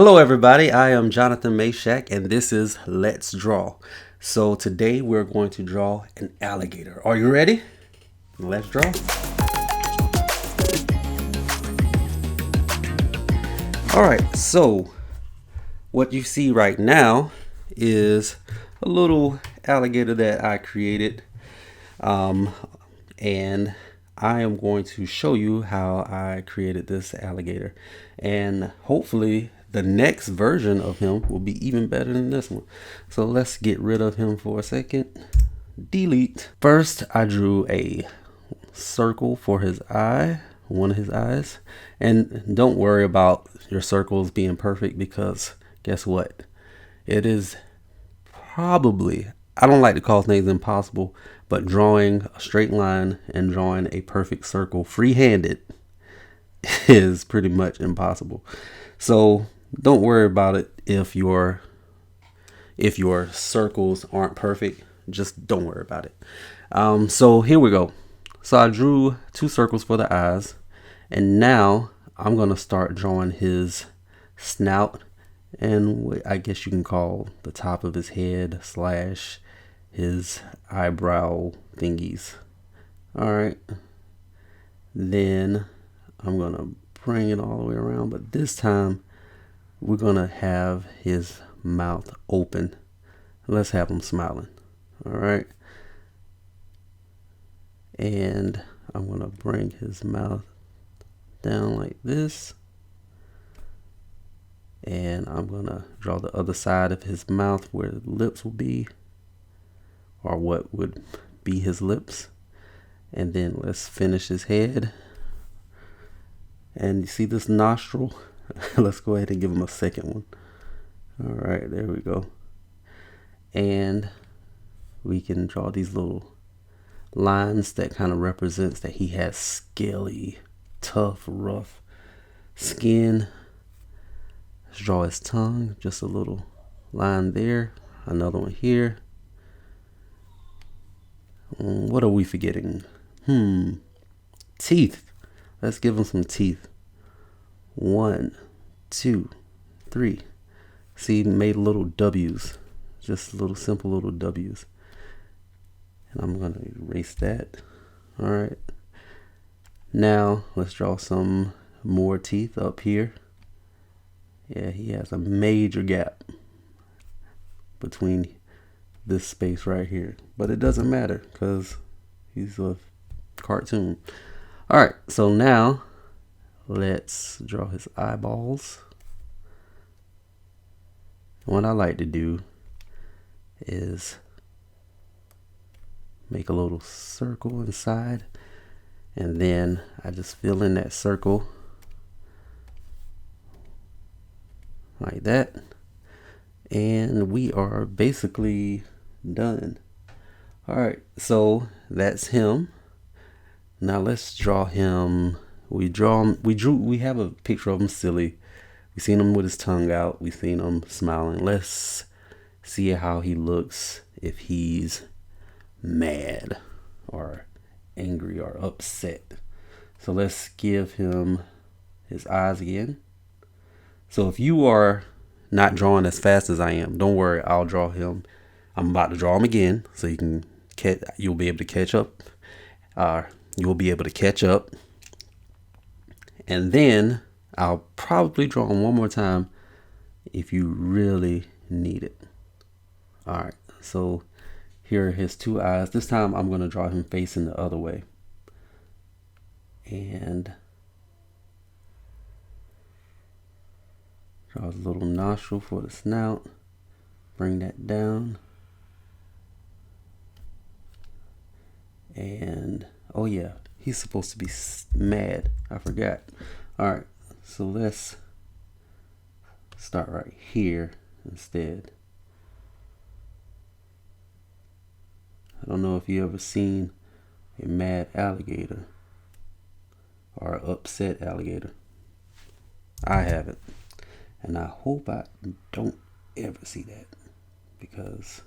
Hello, everybody. I am Jonathan Mashak, and this is Let's Draw. So today we're going to draw an alligator. Are you ready? Let's draw. All right. So what you see right now is a little alligator that I created, and I am going to show you how I created this alligator, and hopefully the next version of him will be even better than this one. So let's get rid of him for a second. Delete. First, I drew a circle for his eye, one of his eyes. And don't worry about your circles being perfect, because guess what? It is probably, I don't like to call things impossible, but drawing a straight line and drawing a perfect circle free-handed is pretty much impossible. So don't worry about it if your circles aren't perfect. Just don't worry about it. So here we go. So I drew two circles for the eyes, and now I'm gonna start drawing his snout, and what I guess you can call the top of his head slash his eyebrow thingies. All right, then I'm gonna bring it all the way around, but this time we're gonna have his mouth open. Let's have him smiling. All right, and I'm gonna bring his mouth down like this, and I'm gonna draw the other side of his mouth where the lips will be, or what would be his lips. And then let's finish his head. And you see this nostril? Let's go ahead and give him a second one. All right, there we go. And we can draw these little lines that kind of represents that he has scaly, tough, rough skin. Let's draw his tongue, just a little line there, another one here. What are we forgetting? Teeth. Let's give him some teeth. 1, 2, 3. See, made little W's, just little simple little W's. And I'm gonna erase that. All right. Now let's draw some more teeth up here. Yeah, he has a major gap between this space right here, but it doesn't matter because he's a cartoon. All right, so now let's draw his eyeballs. What I like to do is make a little circle inside, and then I just fill in that circle like that, and we are basically done. All right, so that's him. Now let's draw him. We have a picture of him silly. We seen him with his tongue out. We seen him smiling. Let's see how he looks if he's mad or angry or upset. So let's give him his eyes again. So if you are not drawing as fast as I am, don't worry, I'll draw him. I'm about to draw him again, so you'll be able to catch up. You'll be able to catch up, and then I'll probably draw him one more time if you really need it. All right, so here are his two eyes. This time I'm going to draw him facing the other way, and draw a little nostril for the snout. Bring that down, and oh yeah, he's supposed to be mad. I forgot. All right, so let's start right here instead. I don't know if you ever seen a mad alligator or an upset alligator. I haven't, and I hope I don't ever see that, because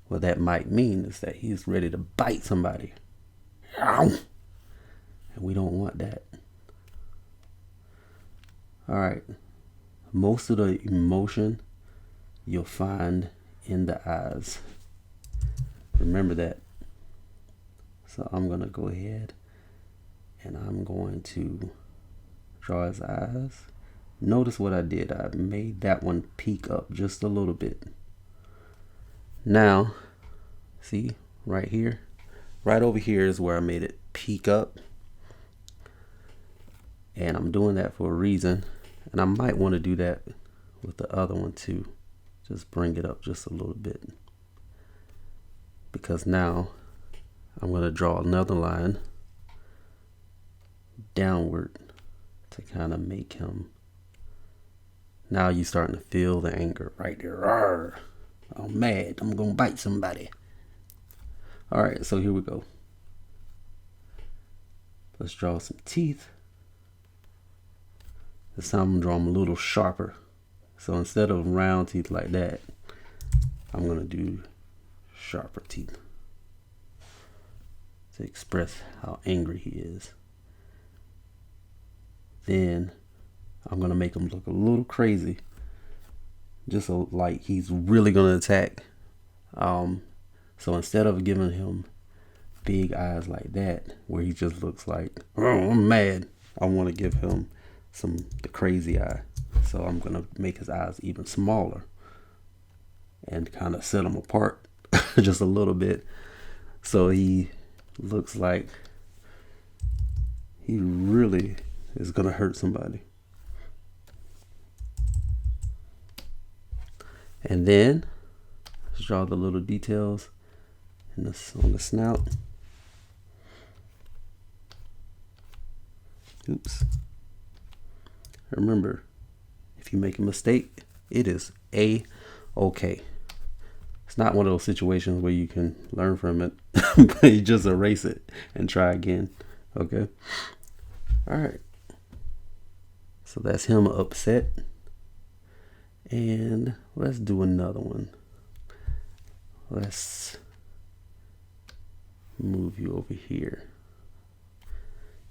what that might mean is that he's ready to bite somebody. And we don't want that. All right, most of the emotion you'll find in the eyes. Remember that. So I'm going to go ahead and I'm going to draw his eyes. Notice what I did. I made that one peek up just a little bit. Now, see right here? Right over here is where I made it peek up. And I'm doing that for a reason. And I might want to do that with the other one too. Just bring it up just a little bit. Because now I'm going to draw another line downward to kind of make him. Now you're starting to feel the anger right there. Rawr. I'm mad. I'm going to bite somebody. All right, so here we go. Let's draw some teeth. This time I'm going to draw them a little sharper. So instead of round teeth like that, I'm going to do sharper teeth to express how angry he is. Then I'm going to make him look a little crazy, just so like he's really going to attack. So instead of giving him big eyes like that, where he just looks like, oh, I'm mad, I want to give him the crazy eye. So I'm going to make his eyes even smaller and kind of set them apart just a little bit, so he looks like he really is going to hurt somebody. And then let's draw the little details on the snout. Oops. Remember, if you make a mistake, it is A-okay. It's not one of those situations where you can learn from it, but you just erase it and try again. Okay? All right. So that's him upset. And let's do another one. Let's move you over here.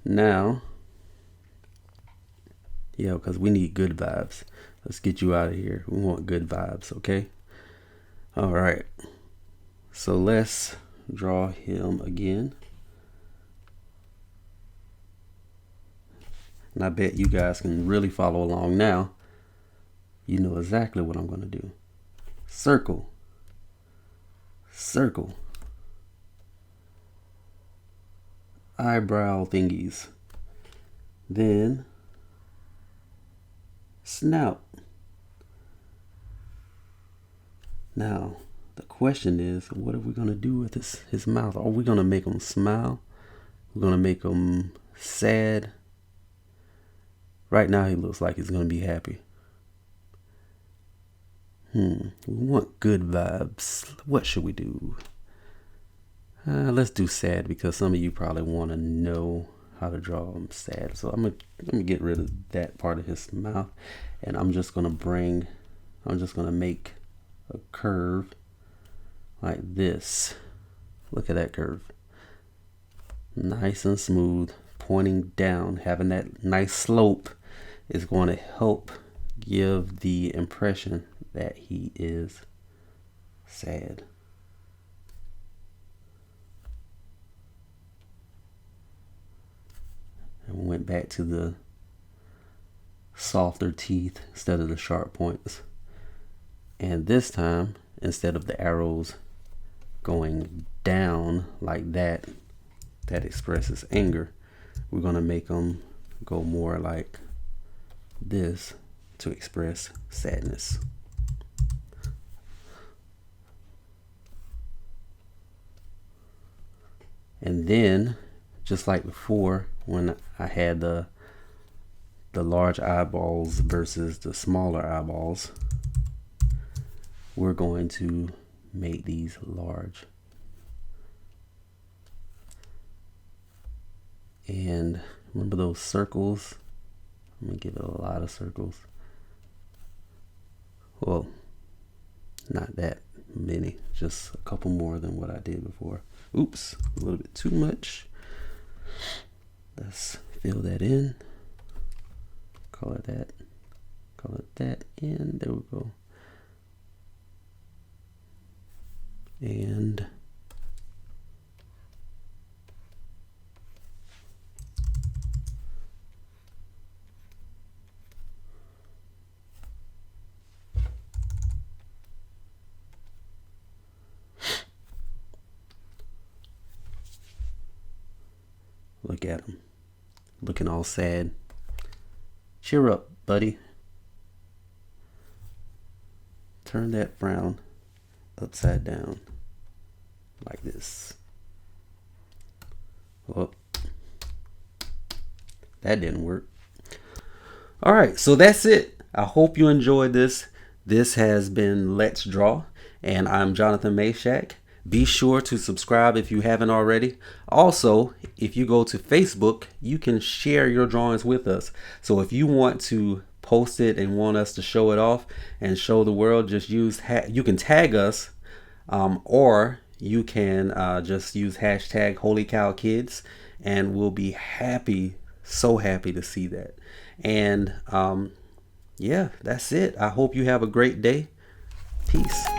Now, yeah, because we need good vibes. Let's get you out of here. We want good vibes, okay? All right. So let's draw him again. And I bet you guys can really follow along now. You know exactly what I'm going to do. Circle. Circle. Eyebrow thingies. Then snout. Now, the question is, what are we going to do with his mouth? Are we going to make him smile? We're going to make him sad? Right now, he looks like he's going to be happy. We want good vibes. What should we do? Let's do sad, because some of you probably want to know how to draw him sad. So I'm gonna get rid of that part of his mouth, and I'm just gonna make a curve like this. Look at that curve. Nice and smooth, pointing down. Having that nice slope is going to help give the impression that he is sad. And we went back to the softer teeth instead of the sharp points. And this time, instead of the arrows going down like that expresses anger, we're going to make them go more like this to express sadness. And then, just like before, when I had the large eyeballs versus the smaller eyeballs, we're going to make these large. And remember those circles? I'm going to give it a lot of circles. Well, not that many, just a couple more than what I did before. Oops, a little bit too much. Let's fill that in. Color that Call it that, and there we go. And look at him, looking all sad. Cheer up, buddy. Turn that frown upside down like this. Well, that didn't work. All right, so that's it. I hope you enjoyed this. This has been Let's Draw, and I'm Jonathan Mayshak. Be sure to subscribe if you haven't already. Also, if you go to Facebook, you can share your drawings with us. So if you want to post it and want us to show it off and show the world, just use you can tag us, or you can just use hashtag Holy Cow Kids, and we'll be happy, so happy to see that. And yeah, that's it. I hope you have a great day. Peace.